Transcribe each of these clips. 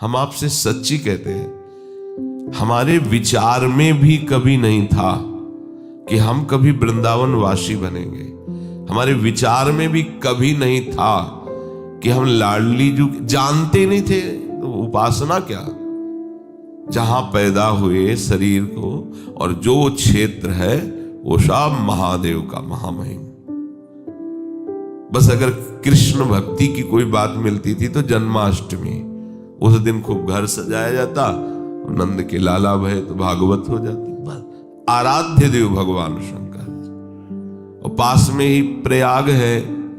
हम आपसे सच्ची कहते हैं, हमारे विचार में भी कभी नहीं था कि हम कभी वृंदावन वासी बनेंगे। हमारे विचार में भी कभी नहीं था कि हम लाडली जी जानते नहीं थे। तो उपासना क्या, जहां पैदा हुए शरीर को और जो क्षेत्र है वो सब महादेव का महामहिम। बस अगर कृष्ण भक्ति की कोई बात मिलती थी तो जन्माष्टमी, उस दिन खूब घर सजाया जाता, नंद के लाला भय तो भागवत हो जाती। बस आराध्य देव भगवान शंकर। और पास में ही प्रयाग है,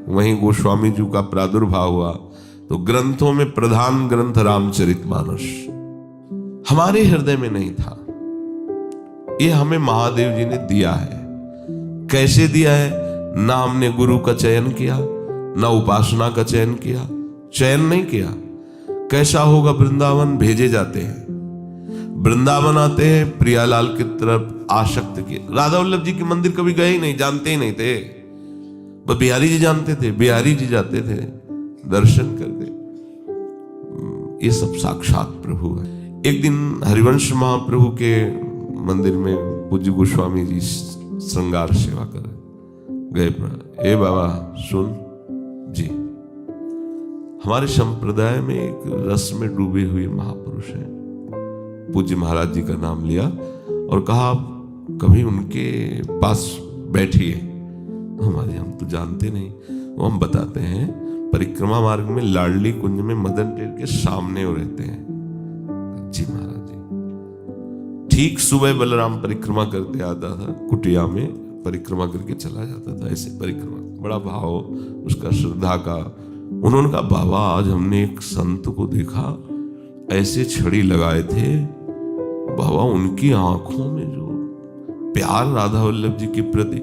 वहीं गोस्वामी जी का प्रादुर्भाव हुआ। तो ग्रंथों में प्रधान ग्रंथ रामचरितमानस हमारे हृदय में नहीं था। ये हमें महादेव जी ने दिया है। कैसे दिया है? ना हमने गुरु का चयन किया, ना उपासना का चयन किया, चयन नहीं किया। कैसा होगा वृंदावन? भेजे जाते हैं, वृंदावन आते हैं, प्रियालाल की तरफ आसक्त किए। राधा वल्लभ जी के मंदिर कभी गए ही नहीं, जानते ही नहीं थे। बस बिहारी जी जानते थे, बिहारी जी जाते थे दर्शन करते। ये सब साक्षात प्रभु है। एक दिन हरिवंश महाप्रभु के मंदिर में पूज्य गोस्वामी जी श्रृंगार सेवा कर गए। ए बाबा सुन जी, हमारे संप्रदाय में एक रस में डूबे हुए महापुरुष हैं। पूज्य महाराज जी का नाम लिया और कहा कभी उनके पास बैठिए। हमारे हम तो जानते नहीं, वो हम बताते हैं। परिक्रमा मार्ग में लाडली कुंज में मदन टेर के सामने वो रहते हैं जी महाराज जी। ठीक सुबह बलराम परिक्रमा करते आता था, कुटिया में परिक्रमा करके चला जाता था। ऐसे परिक्रमा, बड़ा भाव उसका, श्रद्धा का। उन्होंने कहा बाबा आज हमने एक संत को देखा, ऐसे छड़ी लगाए थे बाबा, उनकी आंखों में जो प्यार राधा वल्लभ जी के प्रति,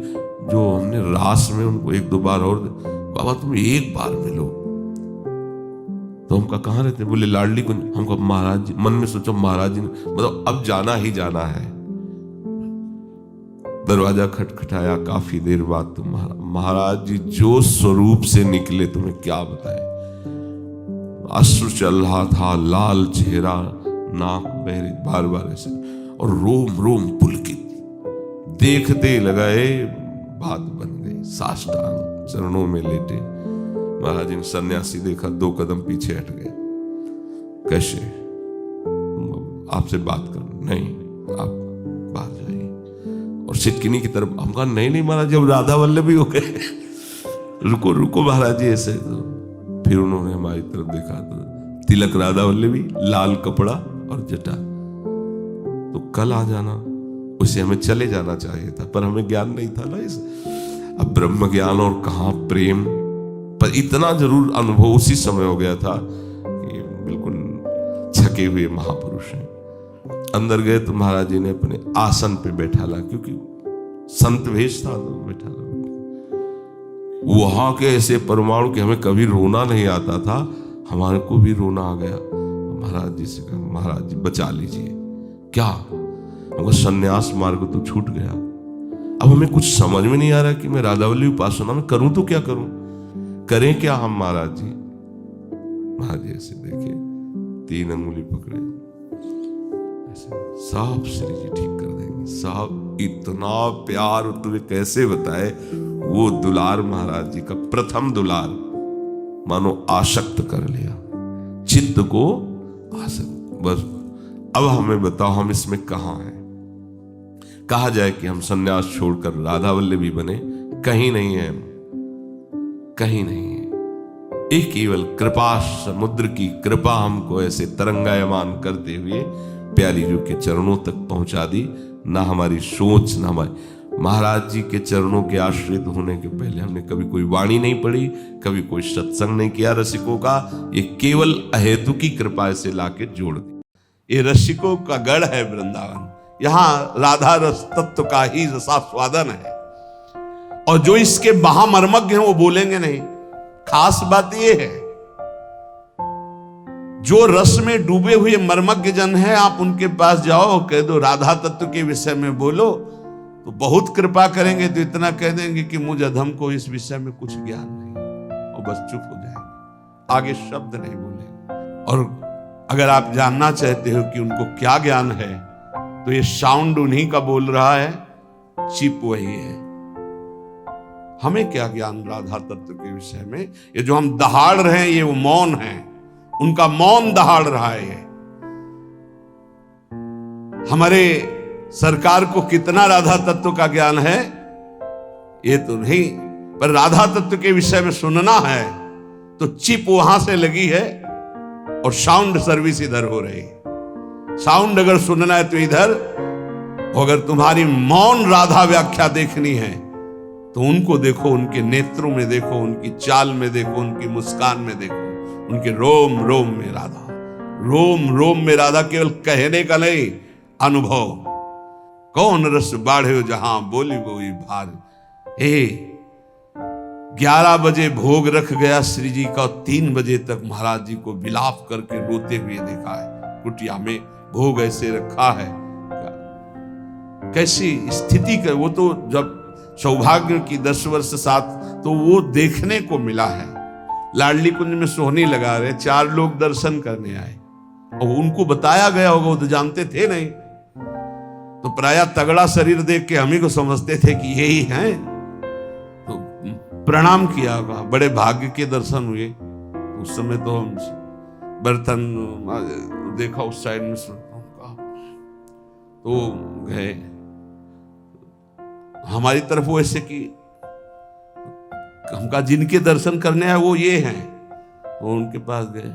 जो हमने रास में उनको एक दो बार और, बाबा तुम एक बार मिलो। तो हमका कहाँ रहते? बोले लाडली कुंज। हमको महाराज जी, मन में सोचो महाराज जी मतलब अब जाना ही जाना है। दरवाजा खटखटाया, काफी देर बाद तो महाराज जी जो स्वरूप से निकले तुम्हें क्या बताए। अश्रु चल रहा था, लाल चेहरा, नाक बहरी, बार बार ऐसे, और रोम रोम पुलकित। देखते लगाए बात बन गई। साष्टांग चरणों में लेटे महाराज जी ने सन्यासी देखा, 2 कदम पीछे हट गए। कैसे? आपसे बात कर? नहीं, आप बाहर जाइए। और सिटकिनी की तरफ हम कहा नहीं नहीं महाराज जी, अब राधा वल्लभ भी हो गए। रुको रुको महाराज जी ऐसे। तो फिर उन्होंने हमारी तरफ देखा तो तिलक राधा वल्लभी, लाल कपड़ा और जटा। तो कल आ जाना, उसे हमें चले जाना चाहिए था, पर हमें ज्ञान नहीं था ना इस। अब ब्रह्म ज्ञान और कहां प्रेम, पर इतना जरूर अनुभव उसी समय हो गया था कि बिल्कुल छके हुए महापुरुष हैं। अंदर गए तो महाराज जी ने अपने आसन पे बैठा ला, क्योंकि संत वेश था तो बैठा ला। वहां के ऐसे परमाणु कि हमें कभी रोना नहीं आता था, हमारे को भी रोना आ गया। महाराज जी से कहा महाराज जी बचा लीजिए। क्या? हमको संन्यास मार्ग तो छूट गया। अब हमें कुछ समझ में नहीं आ रहा कि मैं राधावल्ली उपासना में करूं तो क्या करूं, करें क्या हम महाराज जी? महाराज जी ऐसे देखे, 3 अंगुली पकड़े, ऐसे साहब श्री जी ठीक कर देंगे। साहब इतना प्यार तुम्हें कैसे बताए, वो दुलार महाराज जी का प्रथम दुलार मानो आसक्त कर लिया चित्त को, आसक्त। बस अब हमें बताओ हम इसमें कहां हैं? कहा जाए कि हम सन्यास छोड़कर राधा वल्लभी बने, कहीं नहीं है, कहीं नहीं है। एक केवल कृपा समुद्र की कृपा हमको ऐसे तरंगायमान करते हुए प्यारी जी के चरणों तक पहुंचा दी। ना हमारी सोच, ना हमारी, महाराज जी के चरणों के आश्रित होने के पहले हमने कभी कोई वाणी नहीं पढ़ी, कभी कोई सत्संग नहीं किया रसिकों का। ये केवल अहेतु की कृपा से लाके जोड़ दी। ये रसिकों का गढ़ है वृंदावन, यहां राधा रस तत्व का ही रसास्वादन है। और जो इसके महामर्मज्ञ हैं वो बोलेंगे नहीं। खास बात ये है, जो रस में डूबे हुए मर्मज्ञ जन हैं, आप उनके पास जाओ, कह दो राधा तत्व के विषय में बोलो, तो बहुत कृपा करेंगे। तो इतना कह देंगे कि मुझ अधम को इस विषय में कुछ ज्ञान नहीं, और बस चुप हो जाएंगे, आगे शब्द नहीं बोलेंगे। और अगर आप जानना चाहते हो कि उनको क्या ज्ञान है, तो ये साउंड उन्हीं का बोल रहा है, चिप वही है। हमें क्या ज्ञान राधा तत्व के विषय में? ये जो हम दहाड़ रहे हैं, ये वो मौन है, उनका मौन दहाड़ रहा है। ये हमारे सरकार को कितना राधा तत्व का ज्ञान है ये तो नहीं, पर राधा तत्व के विषय में सुनना है तो चिप वहां से लगी है और साउंड सर्विस इधर हो रही है। साउंड अगर सुनना है तो इधर, अगर तुम्हारी मौन राधा व्याख्या देखनी है तो उनको देखो, उनके नेत्रों में देखो, उनकी चाल में देखो, उनकी मुस्कान में देखो, उनके रोम रोम में राधा, रोम रोम में राधा। केवल कहने का नहीं, अनुभव। कौन रस बाढ़े जहां बोली बोई भार। 11 बजे भोग रख गया श्री जी का, 3 बजे तक महाराज जी को विलाप करके रोते हुए देखा है। कुटिया में भोग ऐसे रखा है, कैसी स्थिति का। वो तो जब सौभाग्य की 10 वर्ष साथ, तो वो देखने को मिला है। लाडली कुंज में सोहनी लगा रहे, 4 लोग दर्शन करने आए और उनको बताया गया होगा, वो तो जानते थे नहीं, तो प्रायः तगड़ा शरीर देख के हम ही को समझते थे कि यही हैं, तो प्रणाम किया होगा। बड़े भाग्य के दर्शन हुए। उस समय तो हम बर्तन देखा उस साइड में तो गए हमारी तरफ, वो ऐसे कि हमका जिनके दर्शन करने आए वो ये हैं, तो उनके पास गए,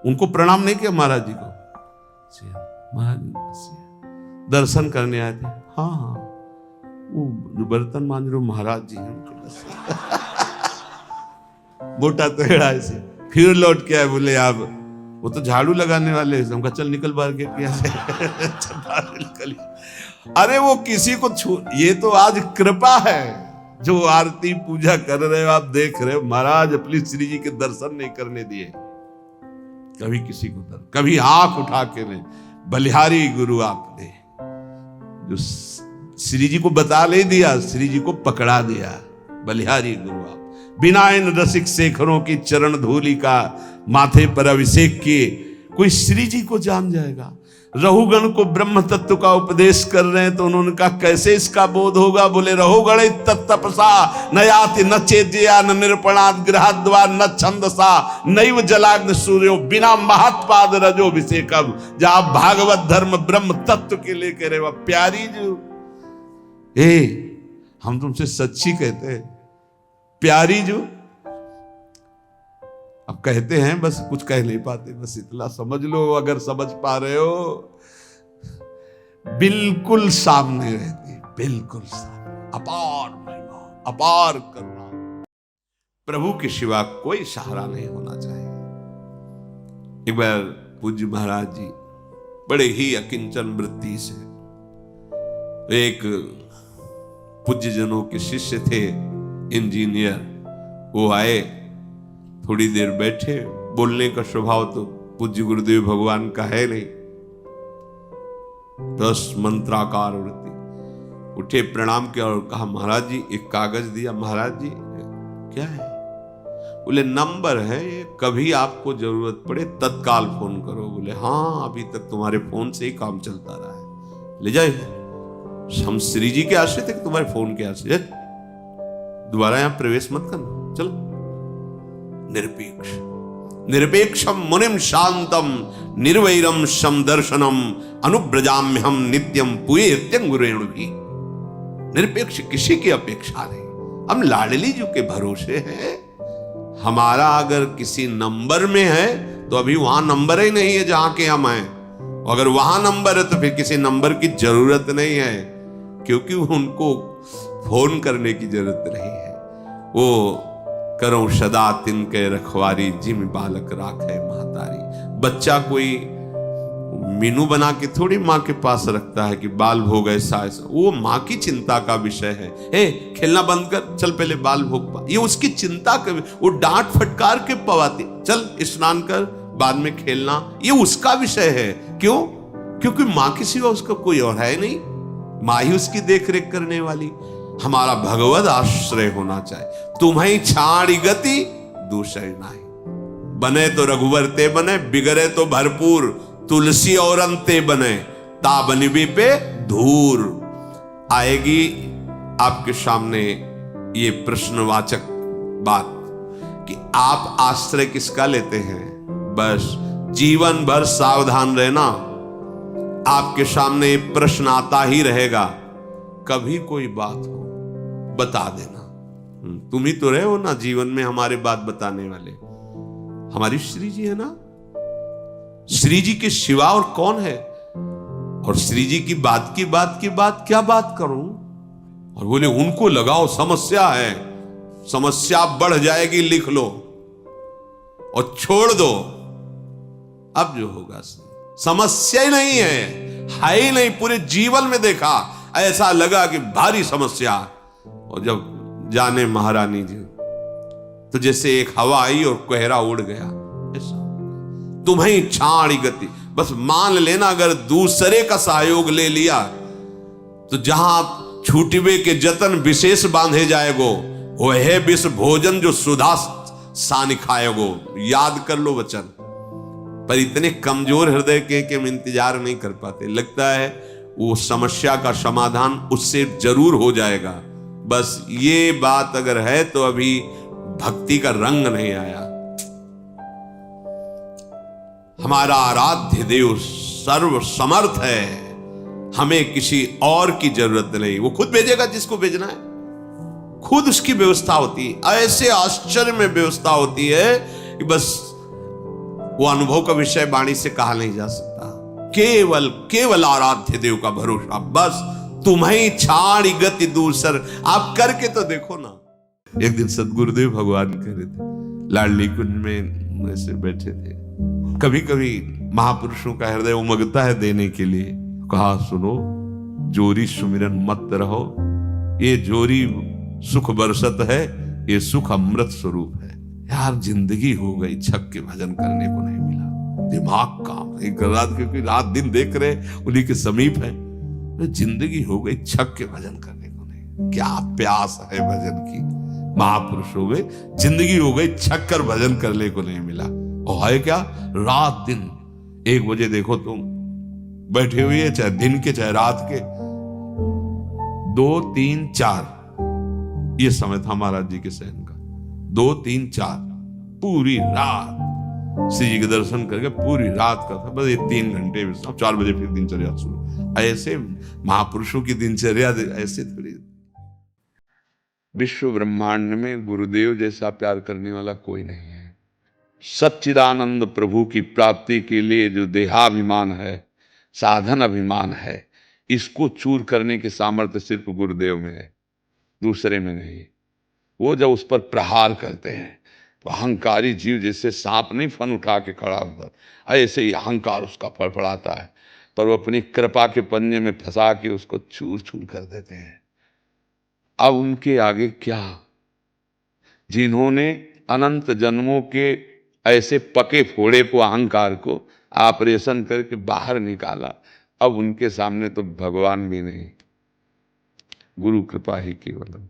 उनको प्रणाम नहीं किया महाराज जी को। महाराज दर्शन करने आए थे। हाँ हाँ, वो जो बर्तन मांज रहे महाराज जी हैं, मोटा तगड़ा ऐसे। फिर लौट के आए, बोले आप वो तो झाड़ू लगाने वाले हैं। हमका चल निकल बाहर के निकल। अरे वो किसी को ये तो आज कृपा है, जो आरती पूजा कर रहे हो, आप देख रहे हो, महाराज अपनी श्री जी के दर्शन नहीं करने दिए कभी किसी को, कभी आंख उठा के नहीं। बलिहारी गुरु आपने जो श्री जी को बता ले दिया, श्री जी को पकड़ा दिया। बलिहारी गुरु आप बिना इन रसिक शेखरों की चरण धूलि का माथे पर अभिषेक किए कोई श्री जी को जान जाएगा। रहुगण को ब्रह्म तत्व का उपदेश कर रहे हैं, तो उन्होंने कहा कैसे इसका बोध होगा? बोले रहुगण तत्तपसा न याति न चेज्या न निरपणात् गृहाद्वा न छंदसा नैव जलाग्नि सूर्यो बिना महत्पाद रजोभिषेकम। जहां भागवत धर्म ब्रह्म तत्व के लिए कह रहे, प्यारी जो हम तुमसे सच्ची कहते हैं, प्यारी जो अब कहते हैं, बस कुछ कह नहीं पाते, बस इतना समझ लो। अगर समझ पा रहे हो, बिल्कुल सामने रहती, बिल्कुल सामने। अपार महिमा, अपार करुणा, प्रभु के सिवा कोई सहारा नहीं होना चाहिए। एक बार पूज्य महाराज जी बड़े ही अकिंचन वृत्ति से, एक पूज्य जनों के शिष्य थे, इंजीनियर, वो आए, थोड़ी देर बैठे। बोलने का स्वभाव तो पूज्य गुरुदेव भगवान का है नहीं, 10 मंत्राकार वृत्ति। उठे, प्रणाम किया और कहा महाराज जी एक कागज दिया। महाराज जी क्या है? बोले नंबर है, कभी आपको जरूरत पड़े तत्काल फोन करो। बोले हाँ, अभी तक तुम्हारे फोन से ही काम चलता रहा है, ले जाए। हम श्री जी के आश्रित थे कि तुम्हारे फोन के आश्रित, दोबारा यहां प्रवेश मत करना, चलो। निरपेक्ष निरपेक्षम मुनिम शांतम निर्वैरम सम दर्शनम अनुब्रजाम्य हम नित्यम पुएत्यं गुरेणु भी। निरपेक्ष, किसी की अपेक्षा नहीं, हम लाडली जी के भरोसे हैं। हमारा अगर किसी नंबर में है तो अभी वहां नंबर ही नहीं है जहां के हम हैं। अगर वहां नंबर है तो फिर किसी नंबर की जरूरत नहीं है, क्योंकि उनको फोन करने की जरूरत नहीं है। वो करो सदा तिनके रखवारी, जिम बालक राखे महतारी। बच्चा कोई मीनू बना के थोड़ी माँ के पास रखता है कि बाल भोग ऐसा ऐसा, वो माँ की चिंता का विषय है। खेलना बंद कर, चल पहले बाल भोग पा, ये उसकी चिंता का। वो डांट फटकार के पवाती, चल स्नान कर बाद में खेलना, ये उसका विषय है। क्यों? क्योंकि माँ के सिवा उसका कोई और है नहीं, माँ ही उसकी देख रेख करने वाली। हमारा भगवत आश्रय होना चाहिए। तुम्हें छाड़ी गति दूसरे नहीं, बने तो रघुवर ते बने, बिगड़े तो भरपूर, तुलसी और अंते बने, ता बनिबे पे धूर। आएगी आपके सामने ये प्रश्नवाचक बात कि आप आश्रय किसका लेते हैं। बस जीवन भर सावधान रहना, आपके सामने प्रश्न आता ही रहेगा। कभी कोई बात हो बता देना। तुम ही तो रहे हो ना जीवन में हमारे बात बताने वाले, हमारी श्री जी है ना। श्री जी के सिवा और कौन है। और श्री जी की बात क्या बात करूं। और बोले उनको लगाओ, समस्या है, समस्या बढ़ जाएगी, लिख लो और छोड़ दो। अब जो होगा समस्या ही नहीं है ही नहीं। पूरे जीवन में देखा ऐसा लगा कि भारी समस्या, और जब जाने महारानी जी तो जैसे एक हवा आई और कोहरा उड़ गया। ऐसा तुम्हें छाड़ी गति, बस मान लेना अगर दूसरे का सहयोग ले लिया तो जहां छूटवे के जतन विशेष बांधे जाएगो, वह विष भोजन जो सुधा सानि खाएगो। याद कर लो वचन। पर इतने कमजोर हृदय के हम इंतजार नहीं कर पाते। लगता है वो समस्या का समाधान उससे जरूर हो जाएगा। बस ये बात अगर है तो अभी भक्ति का रंग नहीं आया। हमारा आराध्य देव सर्व समर्थ है, हमें किसी और की जरूरत नहीं। वो खुद भेजेगा जिसको भेजना है, खुद उसकी व्यवस्था होती है। ऐसे आश्चर्य में व्यवस्था होती है कि बस वो अनुभव का विषय वाणी से कहा नहीं जा सकता। केवल आराध्य देव का भरोसा। बस तुम्हें छाड़ी गति दूसर, आप करके तो देखो ना। एक दिन सदगुरुदेव भगवान कह रहे थे, लाडली कुंज में ऐसे बैठे थे। कभी कभी महापुरुषों का हृदय उमगता है देने के लिए। कहा सुनो, जोरी सुमिरन मत रहो, ये जोरी सुख बरसत है, ये सुख अमृत स्वरूप है। यार जिंदगी हो गई, छक के भजन करने को नहीं मिला। दिमाग काम एक रात, क्योंकि रात दिन देख रहे उन्हीं के समीप है। जिंदगी हो गई, छक के भजन करने को नहीं। क्या प्यास है भजन की। महापुरुष हो गए, जिंदगी हो गई, छक कर भजन करने को नहीं मिला। और है क्या, रात दिन 1 बजे देखो तुम बैठे हुए, चाहे दिन के चाहे रात के, 2, 3, 4 ये समय था महाराज जी के शयन का। 2, 3, 4 पूरी रात श्री जी के दर्शन करके पूरी रात का था। बस ये 3 घंटे में 4 बजे फिर दिनचर्या शुरू। ऐसे महापुरुषों की दिनचर्या ऐसे थोड़ी। विश्व ब्रह्मांड में गुरुदेव जैसा प्यार करने वाला कोई नहीं है। सच्चिदानंद प्रभु की प्राप्ति के लिए जो देहाभिमान है, साधन अभिमान है, इसको चूर करने के सामर्थ्य सिर्फ गुरुदेव में है, दूसरे में नहीं। वो जब उस पर प्रहार करते हैं तो अहंकारी जीव जैसे सांप नहीं फन उठा के खड़ा होता, ऐसे ही अहंकार उसका फड़फड़ाता है। पर वो अपनी कृपा के पंजे में फंसा के उसको चूर चूर कर देते हैं। अब उनके आगे क्या, जिन्होंने अनंत जन्मों के ऐसे पके फोड़े को, अहंकार को ऑपरेशन करके बाहर निकाला, अब उनके सामने तो भगवान भी नहीं, गुरु कृपा ही केवल।